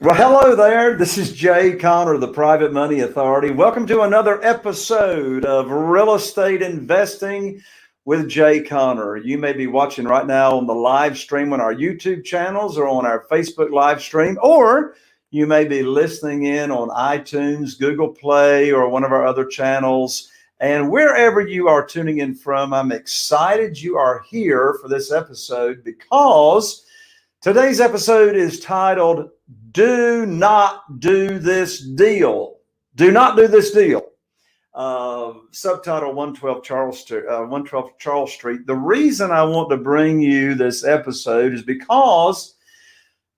Well, hello there. This is Jay Conner, the Private Money Authority. Welcome to another episode of Real Estate Investing with Jay Conner. You may be watching right now on the live stream on our YouTube channels or on our Facebook live stream, or you may be listening in on iTunes, Google Play, or one of our other channels. And wherever you are tuning in from, I'm excited you are here for this episode because today's episode is titled, Do Not Do This Deal. Do not do this deal. Subtitle 112 Charles Street. The reason I want to bring you this episode is because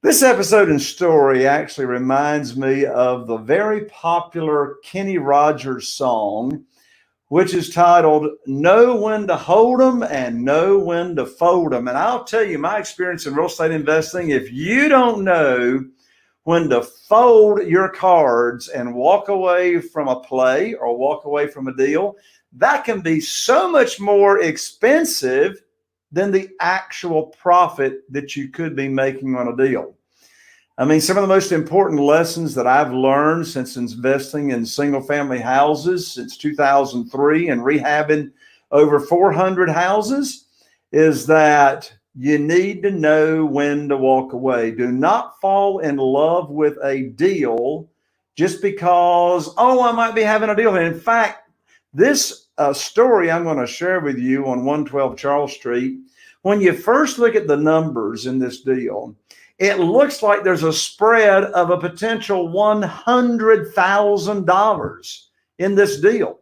this episode and story actually reminds me of the very popular Kenny Rogers song, which is titled Know When to Hold 'Em and Know When to Fold 'Em. And I'll tell you my experience in real estate investing, if you don't know when to fold your cards and walk away from a play or walk away from a deal, that can be so much more expensive than the actual profit that you could be making on a deal. I mean, some of the most important lessons that I've learned since investing in single family houses since 2003 and rehabbing over 400 houses is that you need to know when to walk away. Do not fall in love with a deal just because, I might be having a deal. In fact, this story I'm going to share with you on 112 Charles Street, when you first look at the numbers in this deal, it looks like there's a spread of a potential $100,000 in this deal.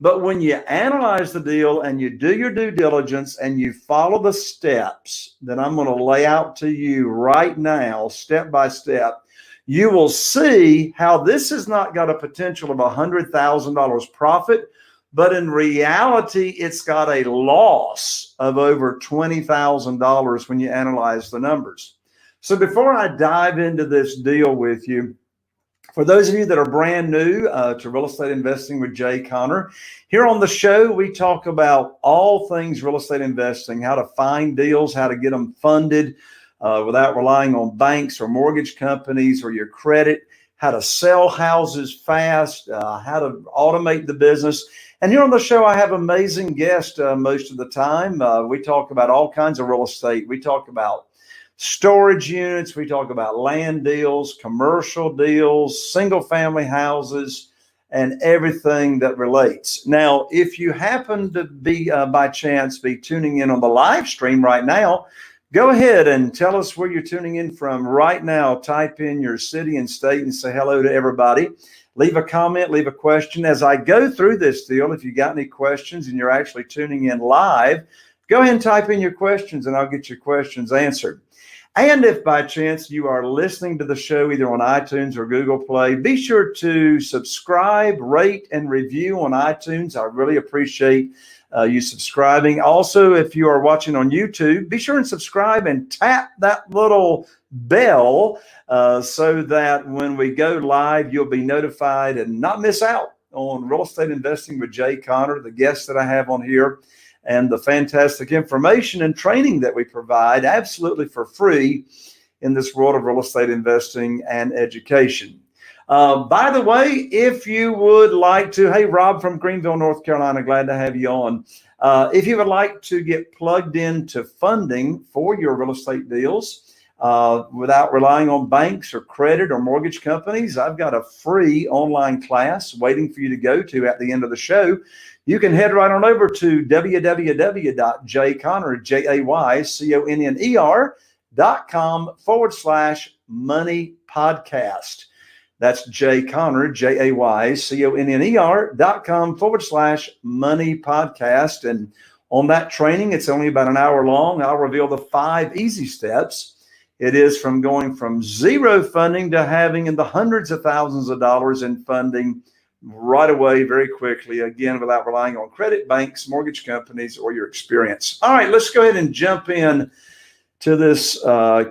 But when you analyze the deal and you do your due diligence and you follow the steps that I'm going to lay out to you right now, step by step, you will see how this has not got a potential of $100,000 profit, but in reality, it's got a loss of over $20,000 when you analyze the numbers. So before I dive into this deal with you, for those of you that are brand new to Real Estate Investing with Jay Conner, here on the show, we talk about all things real estate investing, how to find deals, how to get them funded without relying on banks or mortgage companies or your credit, how to sell houses fast, how to automate the business. And here on the show, I have amazing guests most of the time. We talk about all kinds of real estate. We talk about storage units, we talk about land deals, commercial deals, single family houses, and everything that relates. Now, if you happen to be, by chance, be tuning in on the live stream right now, go ahead and tell us where you're tuning in from right now. Type in your city and state and say hello to everybody. Leave a comment, leave a question. As I go through this deal, if you got any questions and you're actually tuning in live, go ahead and type in your questions and I'll get your questions answered. And if by chance you are listening to the show either on iTunes or Google Play, be sure to subscribe, rate, and review on iTunes. I really appreciate you subscribing. Also, if you are watching on YouTube, be sure and subscribe and tap that little bell so that when we go live, you'll be notified and not miss out on Real Estate Investing with Jay Conner, the guests that I have on here, and the fantastic information and training that we provide absolutely for free in this world of real estate investing and education. By the way, if you would like to, hey, Rob from Greenville, North Carolina, glad to have you on. If you would like to get plugged into funding for your real estate deals without relying on banks or credit or mortgage companies, I've got a free online class waiting for you to go to at the end of the show. You can head right on over to www.jayconner.com/money podcast. That's Jay Conner, JayConner.com/money podcast. And on that training, it's only about an hour long. I'll reveal the 5 easy steps. It is from going from zero funding to having in the hundreds of thousands of dollars in funding right away, very quickly, again, without relying on credit, banks, mortgage companies, or your experience. All right, let's go ahead and jump in to this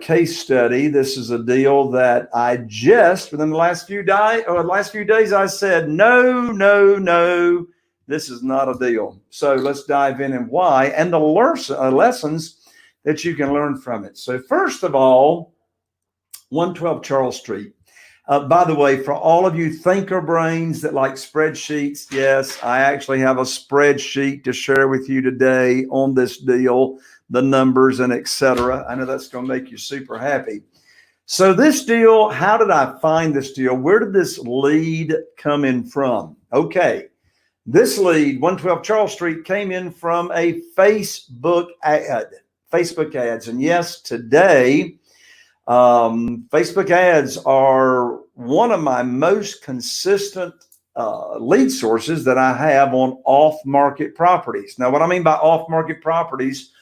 case study. This is a deal that I just, within the last few days, I said, no, this is not a deal. So let's dive in and why, and the lessons that you can learn from it. So first of all, 112 Charles Street. By the way, for all of you thinker brains that like spreadsheets, yes, I actually have a spreadsheet to share with you today on this deal, the numbers and etc. I know that's going to make you super happy. So this deal, how did I find this deal? Where did this lead come in from? Okay, this lead, 112 Charles Street, came in from a Facebook ad. Facebook ads. And yes, today, Facebook ads are one of my most consistent lead sources that I have on off-market properties. Now, what I mean by off-market properties,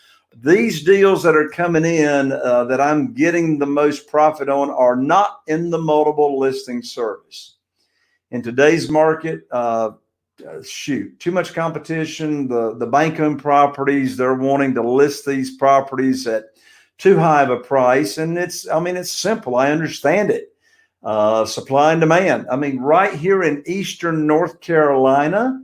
these deals that are coming in that I'm getting the most profit on are not in the multiple listing service. In today's market, too much competition. The bank-owned properties, they're wanting to list these properties at too high of a price. And it's simple. I understand it. Supply and demand. I mean, right here in Eastern North Carolina,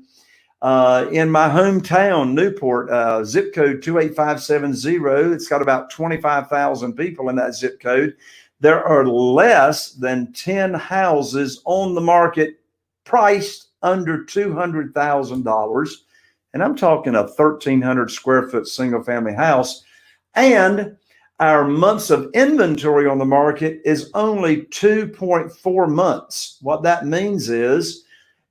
in my hometown, Newport, zip code 28570. It's got about 25,000 people in that zip code. There are less than 10 houses on the market priced under $200,000. And I'm talking a 1,300 square foot single family house. And our months of inventory on the market is only 2.4 months. What that means is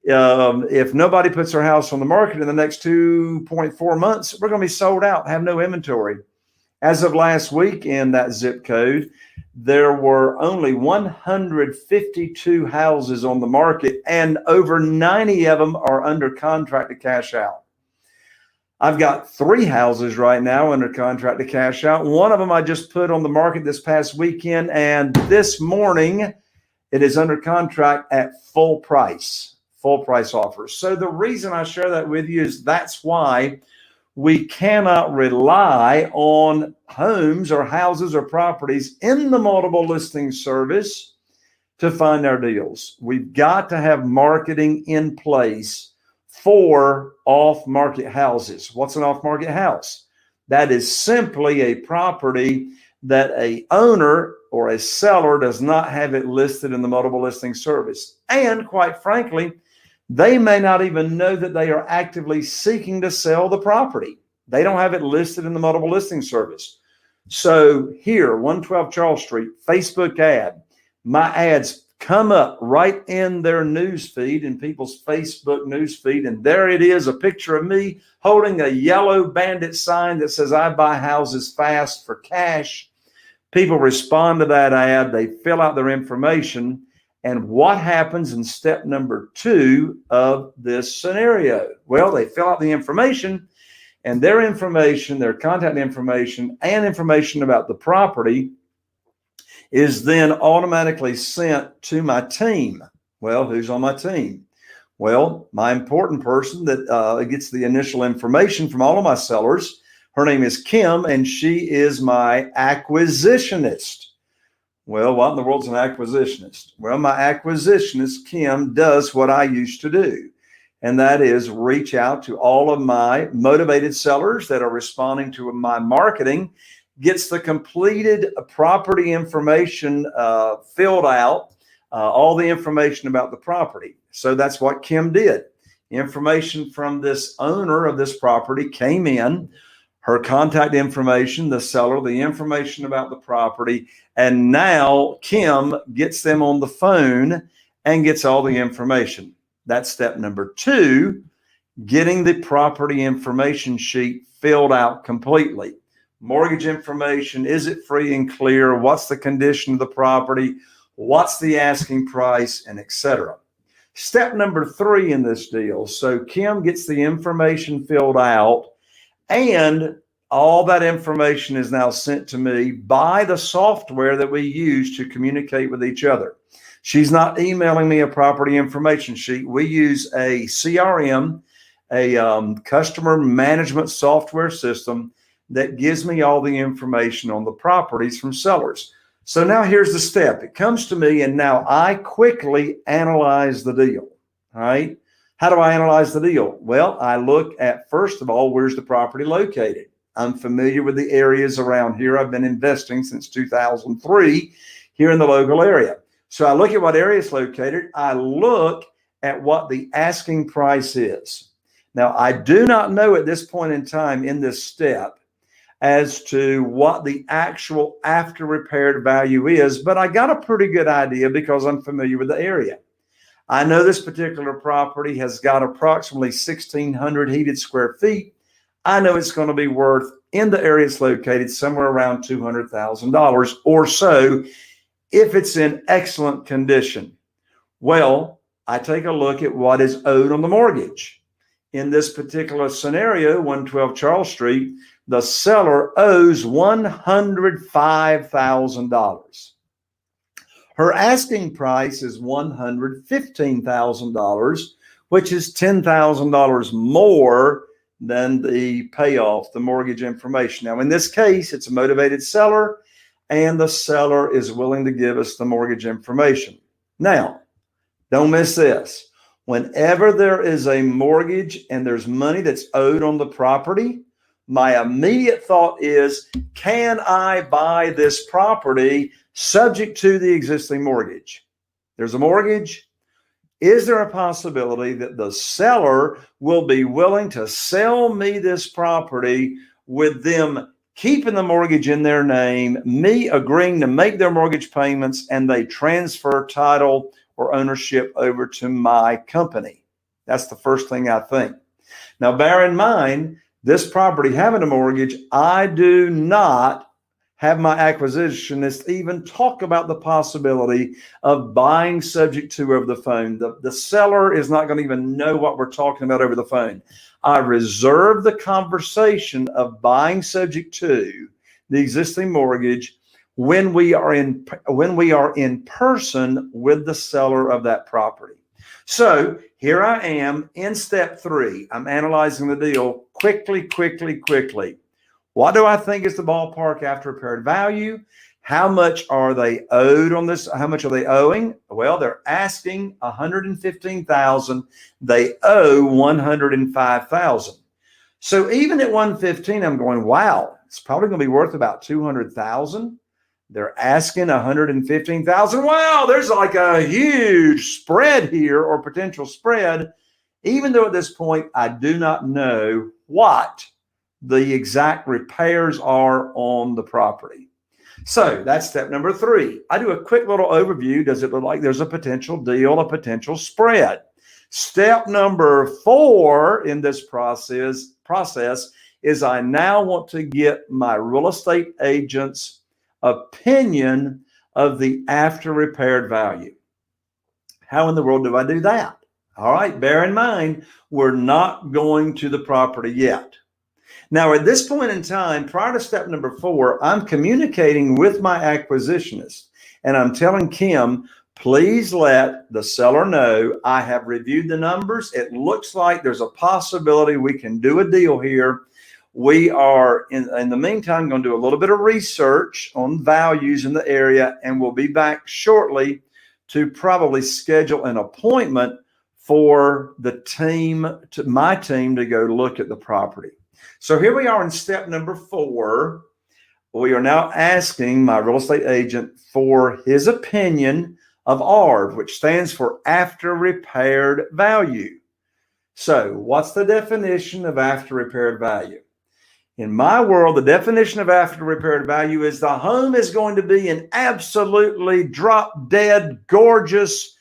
if nobody puts their house on the market in the next 2.4 months, we're going to be sold out, have no inventory. As of last week in that zip code, there were only 152 houses on the market, and over 90 of them are under contract to cash out. I've got 3 houses right now under contract to cash out. One of them I just put on the market this past weekend, and this morning it is under contract at full price offers. So the reason I share that with you is that's why we cannot rely on homes or houses or properties in the multiple listing service to find our deals. We've got to have marketing in place for off-market houses. What's an off-market house? That is simply a property that a owner or a seller does not have it listed in the multiple listing service. And quite frankly, they may not even know that they are actively seeking to sell the property. They don't have it listed in the multiple listing service. So here, 112 Charles Street, Facebook ad, my ads come up right in their news feed, in people's Facebook news feed. And there it is, a picture of me holding a yellow bandit sign that says, I buy houses fast for cash. People respond to that ad. They fill out their information. And what happens in step number 2 of this scenario? Well, they fill out the information, and their information, their contact information, and information about the property is then automatically sent to my team. Well, who's on my team? Well, my important person that gets the initial information from all of my sellers, her name is Kim, and she is my acquisitionist. Well, what in the world's an acquisitionist? Well, my acquisitionist, Kim, does what I used to do, and that is reach out to all of my motivated sellers that are responding to my marketing, gets the completed property information filled out, all the information about the property. So that's what Kim did. Information from this owner of this property came in, her contact information, the seller, the information about the property, and now Kim gets them on the phone and gets all the information. That's step number 2, getting the property information sheet filled out completely. Mortgage information, is it free and clear? What's the condition of the property? What's the asking price, and etc. Step number 3 in this deal. So Kim gets the information filled out, and all that information is now sent to me by the software that we use to communicate with each other. She's not emailing me a property information sheet. We use a CRM, a customer management software system that gives me all the information on the properties from sellers. So now here's the step. It comes to me, and now I quickly analyze the deal. All right. How do I analyze the deal? Well, I look at, first of all, where's the property located? I'm familiar with the areas around here. I've been investing since 2003 here in the local area. So I look at what area it's located. I look at what the asking price is. Now, I do not know at this point in time in this step as to what the actual after repaired value is, but I got a pretty good idea because I'm familiar with the area. I know this particular property has got approximately 1,600 heated square feet. I know it's going to be worth, in the area it's located, somewhere around $200,000 or so if it's in excellent condition. Well, I take a look at what is owed on the mortgage. In this particular scenario, 112 Charles Street, the seller owes $105,000. Her asking price is $115,000, which is $10,000 more than the payoff, the mortgage information. Now, in this case, it's a motivated seller, and the seller is willing to give us the mortgage information. Now, don't miss this. Whenever there is a mortgage and there's money that's owed on the property, my immediate thought is, can I buy this property subject to the existing mortgage? There's a mortgage. Is there a possibility that the seller will be willing to sell me this property with them keeping the mortgage in their name, me agreeing to make their mortgage payments, and they transfer title or ownership over to my company? That's the first thing I think. Now, bear in mind, this property having a mortgage, I do not have my acquisitionist even talk about the possibility of buying subject to over the phone. The seller is not going to even know what we're talking about over the phone. I reserve the conversation of buying subject to the existing mortgage when we are in person with the seller of that property. So here I am in step 3. I'm analyzing the deal quickly. What do I think is the ballpark after repaired value? How much are they owed on this? How much are they owing? Well, they're asking $115,000. They owe $105,000. So even at $115,000, I'm going, wow, it's probably going to be worth about $200,000. They're asking $115,000. Wow, there's like a huge spread here, or potential spread, even though at this point I do not know what the exact repairs are on the property. So that's step number 3. I do a quick little overview. Does it look like there's a potential deal, a potential spread? Step number 4 in this process is I now want to get my real estate agent's opinion of the after repaired value. How in the world do I do that? All right, bear in mind, we're not going to the property yet. Now, at this point in time, prior to step number 4, I'm communicating with my acquisitionist, and I'm telling Kim, please let the seller know I have reviewed the numbers. It looks like there's a possibility we can do a deal here. We are, in the meantime, going to do a little bit of research on values in the area, and we'll be back shortly to probably schedule an appointment for the team, my team, to go look at the property. So here we are in step number 4. We are now asking my real estate agent for his opinion of ARV, which stands for after repaired value. So what's the definition of after repaired value? In my world, the definition of after repaired value is the home is going to be in absolutely drop dead, gorgeous,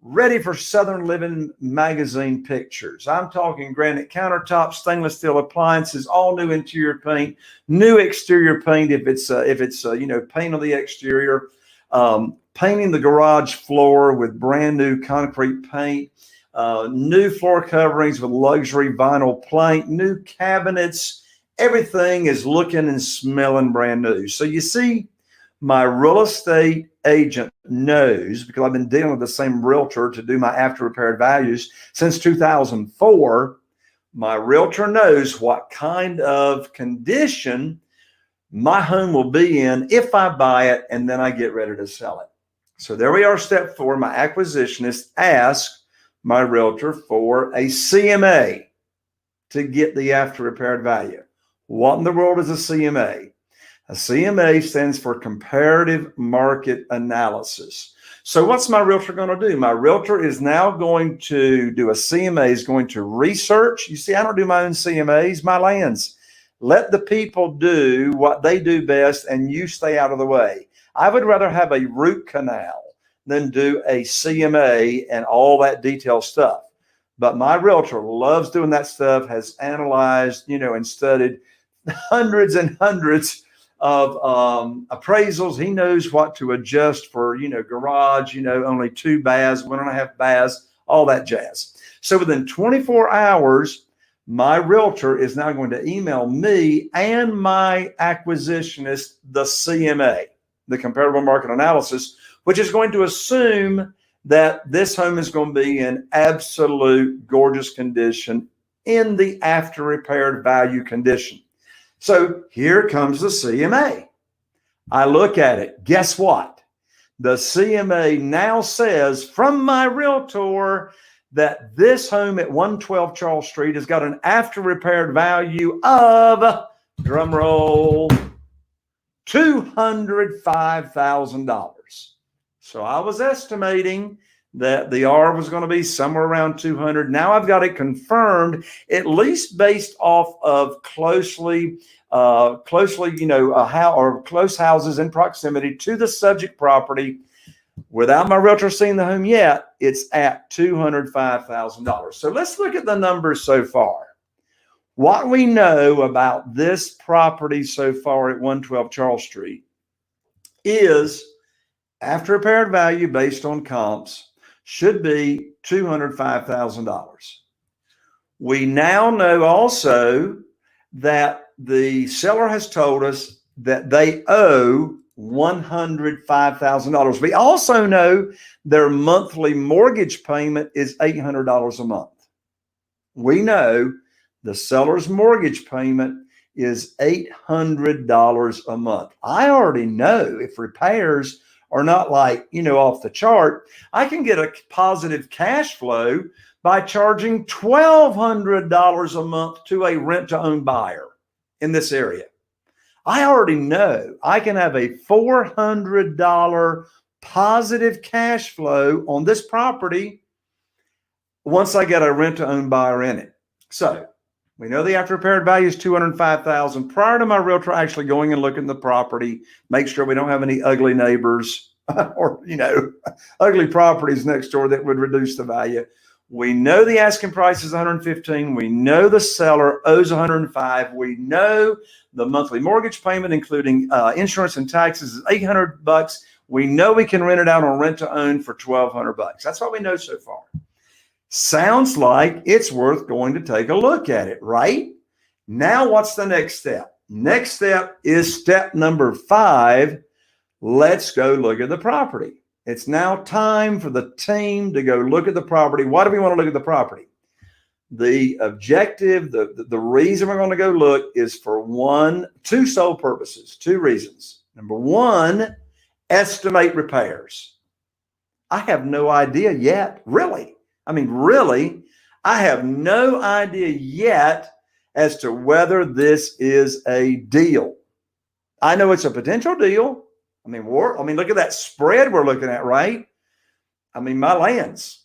ready for Southern Living magazine pictures. I'm talking granite countertops, stainless steel appliances, all new interior paint, new exterior paint if it's paint on the exterior, painting the garage floor with brand new concrete paint, new floor coverings with luxury vinyl plank, new cabinets. Everything is looking and smelling brand new. So you see, my real estate agent knows, because I've been dealing with the same realtor to do my after repaired values since 2004. My realtor knows what kind of condition my home will be in if I buy it and then I get ready to sell it. So there we are, step 4. My acquisitionist asks my realtor for a CMA to get the after repaired value. What in the world is a CMA? A CMA stands for comparative market analysis. So what's my realtor going to do? My realtor is now going to do a CMA, is going to research. You see, I don't do my own CMAs, my lands. Let the people do what they do best and you stay out of the way. I would rather have a root canal than do a CMA and all that detailed stuff. But my realtor loves doing that stuff, has analyzed, and studied hundreds and hundreds of appraisals. He knows what to adjust for, garage, only 2 baths, 1.5 baths, all that jazz. So within 24 hours, my realtor is now going to email me and my acquisitionist the CMA, the comparable market analysis, which is going to assume that this home is going to be in absolute gorgeous condition in the after repaired value condition. So here comes the CMA. I look at it. Guess what? The CMA now says from my realtor that this home at 112 Charles Street has got an after repaired value of, drum roll, $205,000. So I was estimating that the R was going to be somewhere around 200. Now I've got it confirmed, at least based off of close houses in proximity to the subject property. Without my realtor seeing the home yet, it's at $205,000. So let's look at the numbers so far. What we know about this property so far at 112 Charles Street is after repaired value based on comps should be $205,000. We now know also that the seller has told us that they owe $105,000. We also know their monthly mortgage payment is $800 a month. We know the seller's mortgage payment is $800 a month. I already know if repairs are not off the chart, I can get a positive cash flow by charging $1,200 a month to a rent-to-own buyer in this area. I already know I can have a $400 positive cash flow on this property once I get a rent-to-own buyer in it. So we know the after repaired value is $205,000. Prior to my realtor actually going and looking at the property, make sure we don't have any ugly neighbors or, ugly properties next door that would reduce the value. We know the asking price is $115,000. We know the seller owes $105,000. We know the monthly mortgage payment, including insurance and taxes, is $800. We know we can rent it out on rent to own for $1,200. That's what we know so far. Sounds like it's worth going to take a look at it, right? Now, what's the next step? Next step is step number 5. Let's go look at the property. It's now time for the team to go look at the property. Why do we want to look at the property? The objective, the reason we're going to go look is for two sole purposes, 2 reasons. Number 1, estimate repairs. I have no idea yet, really. I have no idea yet as to whether this is a deal. I know it's a potential deal. Look at that spread we're looking at, right? My land's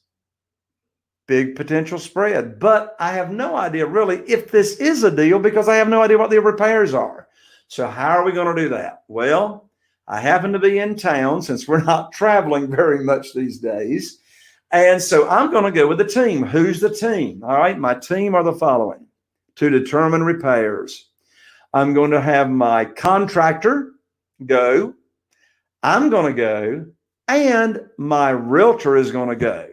big potential spread, but I have no idea really if this is a deal because I have no idea what the repairs are. So how are we going to do that? Well, I happen to be in town since we're not traveling very much these days. And so I'm going to go with the team. Who's the team? All right. My team are the following to determine repairs. I'm going to have my contractor go. I'm going to go, and my realtor is going to go.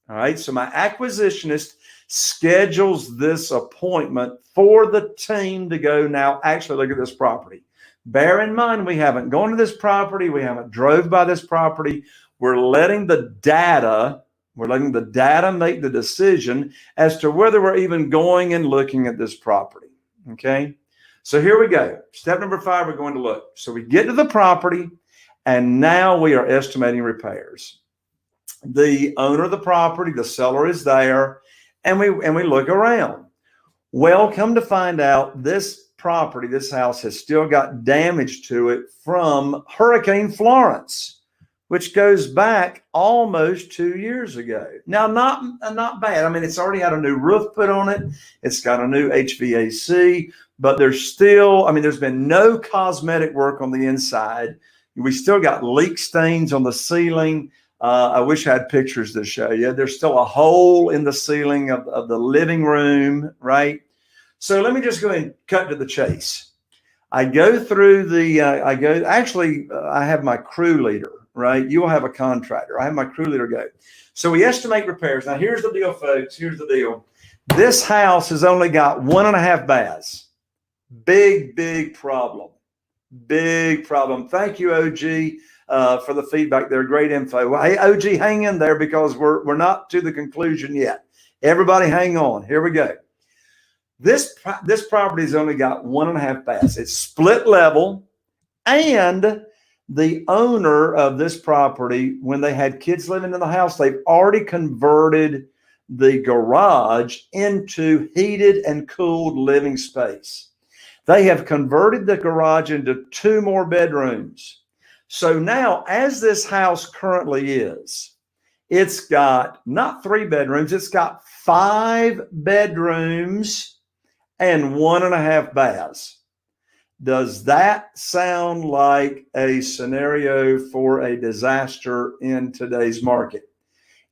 All right. So my acquisitionist schedules this appointment for the team to go now actually look at this property. Bear in mind, we haven't gone to this property. We haven't drove by this property. We're letting the data make the decision as to whether we're even going and looking at this property. Okay. So here we go. Step number 5, we're going to look. So we get to the property. And now we are estimating repairs. The owner of the property, the seller is there, and we look around. Well, come to find out, this property, this house has still got damage to it from Hurricane Florence. which goes back almost 2 years ago. Now, not bad. I mean, it's already had a new roof put on it. It's got a new HVAC, but there's still, I mean, there's been no cosmetic work on the inside. We still got leak stains on the ceiling. I wish I had pictures to show you. There's still a hole in the ceiling of the living room, right? So let me just go ahead and cut to the chase. I go through I have my crew leader, right? You will have a contractor. I have my crew leader go. So we estimate repairs. Now, here's the deal, folks. Here's the deal. This house has only got 1.5 baths. Big problem. Big problem. Thank you, OG, for the feedback there. Great info. Well, hey, OG, hang in there because we're not to the conclusion yet. Everybody hang on. Here we go. This property's only got 1.5 baths. It's split level, and the owner of this property, when they had kids living in the house, they've already converted the garage into heated and cooled living space. They have converted the garage into 2 more bedrooms. So now, as this house currently is, it's got not 3 bedrooms, it's got 5 bedrooms and 1.5 baths. Does that sound like a scenario for a disaster in today's market?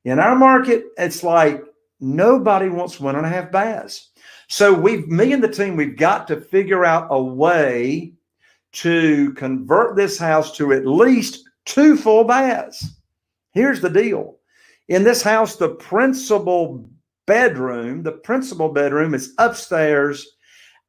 In our market, it's like nobody wants 1.5 baths. So me and the team, we've got to figure out a way to convert this house to at least 2 full baths. Here's the deal. In this house, the principal bedroom is upstairs,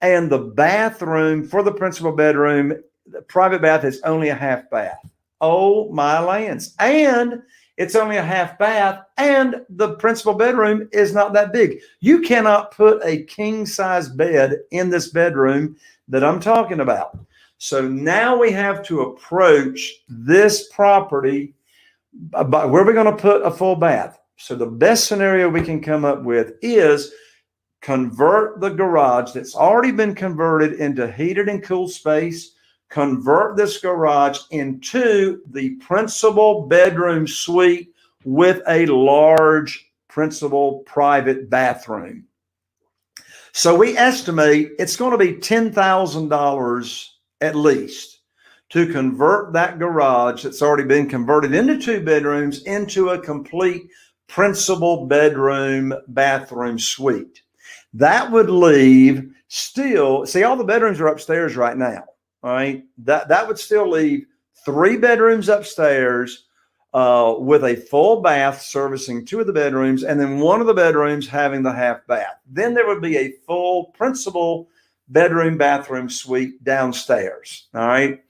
and the bathroom for the principal bedroom, the private bath, is only a half bath. Oh my lands. And it's only a half bath, and the principal bedroom is not that big. You cannot put a king-size bed in this bedroom that I'm talking about. So now we have to approach this property by where we're going to put a full bath. So the best scenario we can come up with is convert the garage that's already been converted into heated and cooled space, convert this garage into the principal bedroom suite with a large principal private bathroom. So we estimate it's going to be $10,000 at least to convert that garage that's already been converted into 2 bedrooms into a complete principal bedroom bathroom suite. That would leave still, see, all the bedrooms are upstairs right now. All right. That would still leave 3 bedrooms upstairs with a full bath servicing 2 of the bedrooms, and then 1 of the bedrooms having the half bath. Then there would be a full principal bedroom bathroom suite downstairs. All right.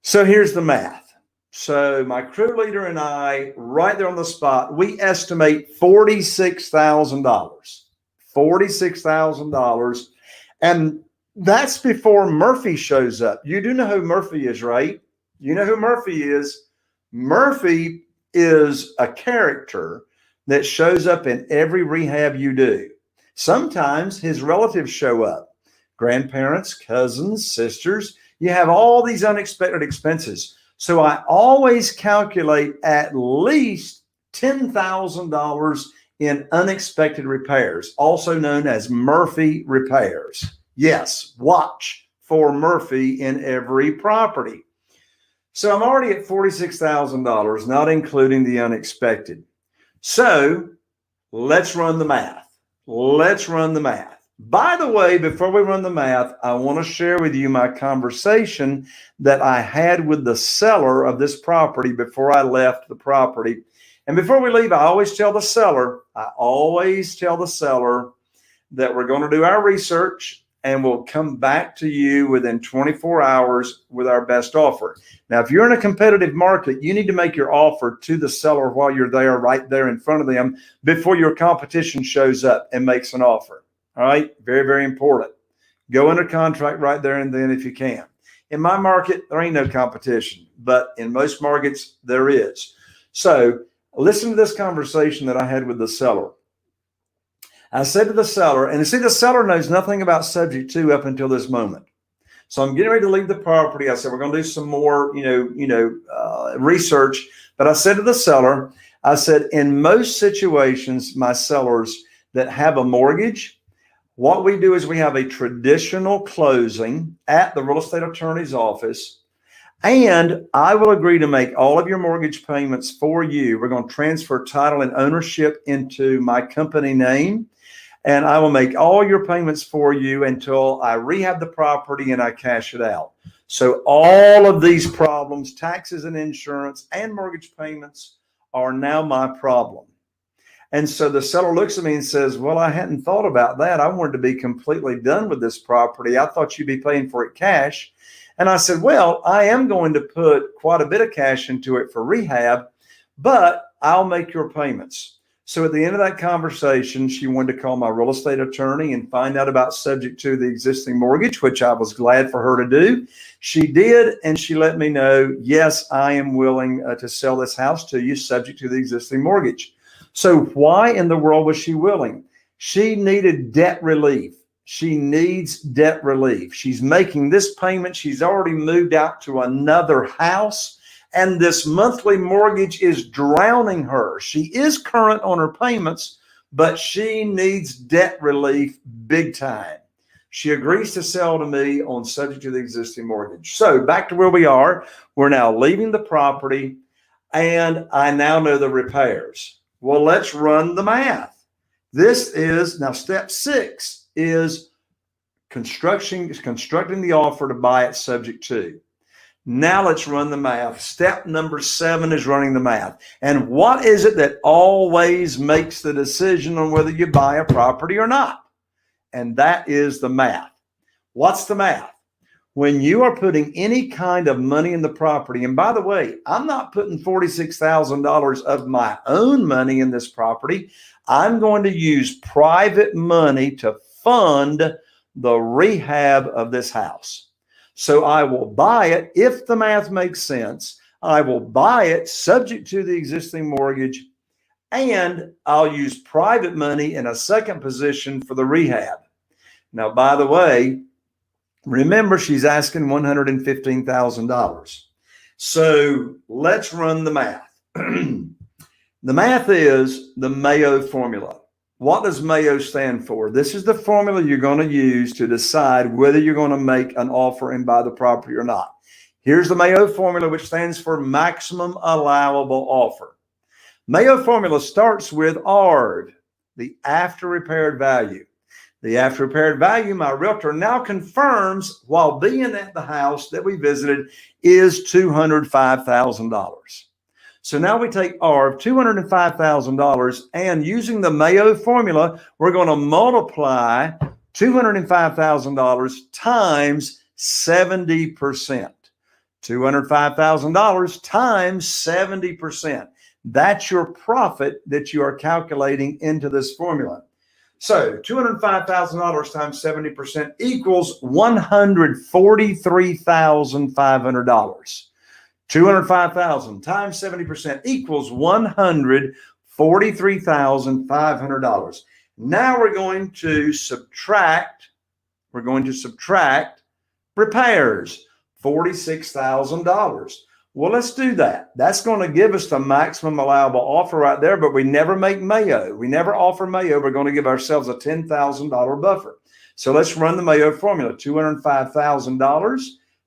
So here's the math. So my crew leader and I, right there on the spot, we estimate $46,000. $46,000. And that's before Murphy shows up. You do know who Murphy is, right? You know who Murphy is. Murphy is a character that shows up in every rehab you do. Sometimes his relatives show up. Grandparents, cousins, sisters. You have all these unexpected expenses. So I always calculate at least $10,000 in unexpected repairs, also known as Murphy repairs. Yes, watch for Murphy in every property. So I'm already at $46,000, not including the unexpected. So let's run the math. Let's run the math. By the way, before we run the math, I want to share with you my conversation that I had with the seller of this property before I left the property. And before we leave, I always tell the seller that we're going to do our research and we'll come back to you within 24 hours with our best offer. Now, if you're in a competitive market, you need to make your offer to the seller while you're there, right there in front of them, before your competition shows up and makes an offer. All right. Very, very important. Go under contract right there and then if you can. In my market, there ain't no competition, but in most markets, there is. So listen to this conversation that I had with the seller. I said to the seller, and see, the seller knows nothing about subject to up until this moment. So I'm getting ready to leave the property. I said, we're going to do some more, research. But I said to the seller, I said, in most situations, my sellers that have a mortgage, what we do is we have a traditional closing at the real estate attorney's office, and I will agree to make all of your mortgage payments for you. We're going to transfer title and ownership into my company name, and I will make all your payments for you until I rehab the property and I cash it out. So all of these problems, taxes and insurance and mortgage payments, are now my problem. And so the seller looks at me and says, well, I hadn't thought about that. I wanted to be completely done with this property. I thought you'd be paying for it cash. And I said, well, I am going to put quite a bit of cash into it for rehab, but I'll make your payments. So at the end of that conversation, she wanted to call my real estate attorney and find out about subject to the existing mortgage, which I was glad for her to do. She did, and she let me know, yes, I am willing to sell this house to you subject to the existing mortgage. So why in the world was she willing? She needed debt relief. She needs debt relief. She's making this payment. She's already moved out to another house, and this monthly mortgage is drowning her. She is current on her payments, but she needs debt relief big time. She agrees to sell to me on subject to the existing mortgage. So back to where we are. We're now leaving the property, and I now know the repairs. Well, let's run the math. This is now step 6 is constructing the offer to buy it subject to. Now let's run the math. Step number 7 is running the math. And what is it that always makes the decision on whether you buy a property or not? And that is the math. What's the math? When you are putting any kind of money in the property, and by the way, I'm not putting $46,000 of my own money in this property. I'm going to use private money to fund the rehab of this house. So I will buy it if the math makes sense. I will buy it subject to the existing mortgage, and I'll use private money in a second position for the rehab. Now, by the way, remember, she's asking $115,000. So let's run the math. The math is the Mayo Formula. What does Mayo stand for? This is the formula you're going to use to decide whether you're going to make an offer and buy the property or not. Here's the Mayo Formula, which stands for maximum allowable offer. Mayo Formula starts with ARV, the after repaired value. The after repaired value, my realtor now confirms while being at the house that we visited, is $205,000. So now we take ARV, $205,000, and using the Mayo Formula, we're going to multiply $205,000 times 70%. $205,000 times 70%. That's your profit that you are calculating into this formula. So $205,000 times 70% equals $143,500. 205,000 times 70% equals $143,500. Now we're going to subtract repairs, $46,000. Well, let's do that. That's going to give us the maximum allowable offer right there, but we never make Mayo. We never offer Mayo. We're going to give ourselves a $10,000 buffer. So let's run the Mayo formula. $205,000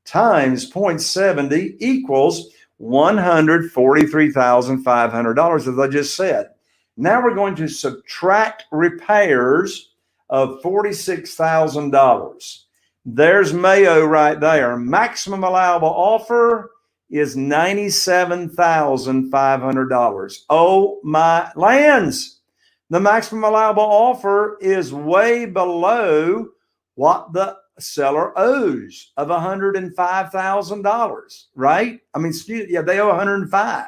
times 0.70 equals $143,500, as I just said. Now we're going to subtract repairs of $46,000. There's Mayo right there. Maximum allowable offer is $97,500. Oh my lands. The maximum allowable offer is way below what the seller owes of $105,000, right? I mean, they owe 105.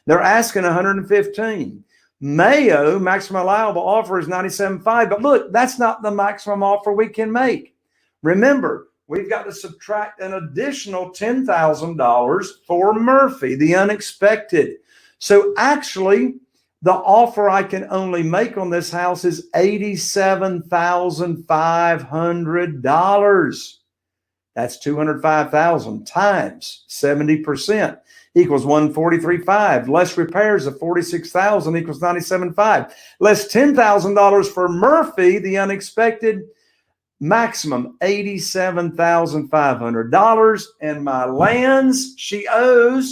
They're asking 115. Mayo maximum allowable offer is 97.5, but look, that's not the maximum offer we can make. Remember, we've got to subtract an additional $10,000 for Murphy, the unexpected. So actually, the offer I can only make on this house is $87,500. That's $205,000 times 70% equals 143.5. Less repairs of 46,000 equals 97.5. Less $10,000 for Murphy, the unexpected, maximum $87,500. And my lands, she owes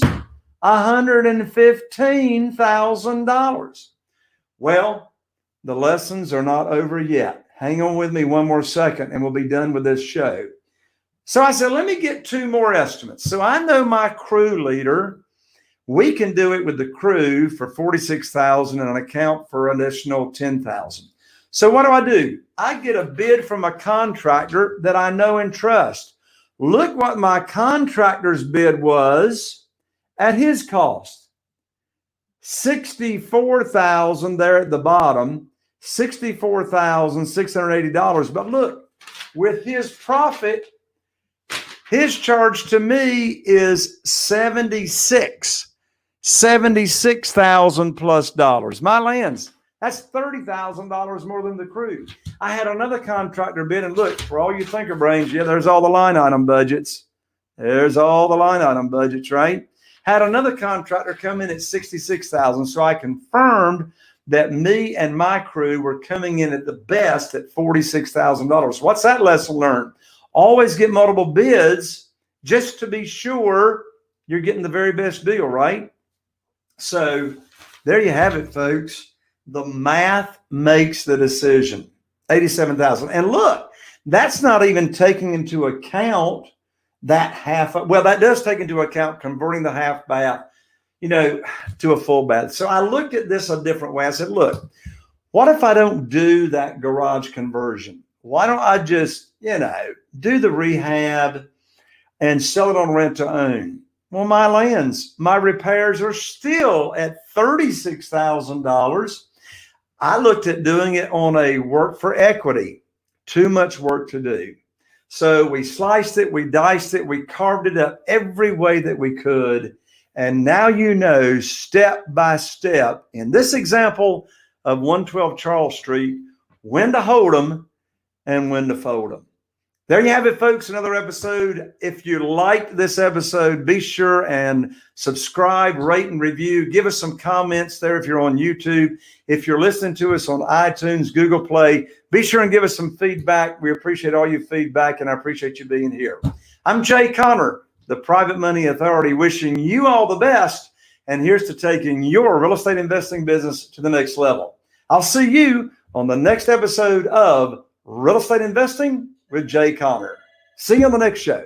$115,000. Well, the lessons are not over yet. Hang on with me one more second and we'll be done with this show. So I said, let me get 2 more estimates. So I know my crew leader, we can do it with the crew for $46,000 and an account for an additional $10,000. So what do? I get a bid from a contractor that I know and trust. Look what my contractor's bid was at his cost. $64,000 there at the bottom, $64,680. But look, with his profit, his charge to me is $76,000 plus dollars. My lands, that's $30,000 more than the crew. I had another contractor bid, and look, for all you thinker brains, yeah, there's all the line item budgets. There's all the line item budgets, right? Had another contractor come in at $66,000, so I confirmed that me and my crew were coming in at the best at $46,000. What's that lesson learned? Always get multiple bids just to be sure you're getting the very best deal, right? So there you have it, folks. The math makes the decision. $87,000. And look, that's not even taking into account that half. Well, that does take into account converting the half bath, to a full bath. So I looked at this a different way. I said, look, what if I don't do that garage conversion? Why don't I just, do the rehab and sell it on rent to own? Well, my lands, my repairs are still at $36,000. I looked at doing it on a work for equity. Too much work to do. So we sliced it, we diced it, we carved it up every way that we could. And now step by step, in this example of 112 Charles Street, when to hold them and when to fold them. There you have it, folks, another episode. If you liked this episode, be sure and subscribe, rate, and review. Give us some comments there if you're on YouTube. If you're listening to us on iTunes, Google Play, be sure and give us some feedback. We appreciate all your feedback, and I appreciate you being here. I'm Jay Connor, the Private Money Authority, wishing you all the best, and here's to taking your real estate investing business to the next level. I'll see you on the next episode of Real Estate Investing with Jay Connor. See you on the next show.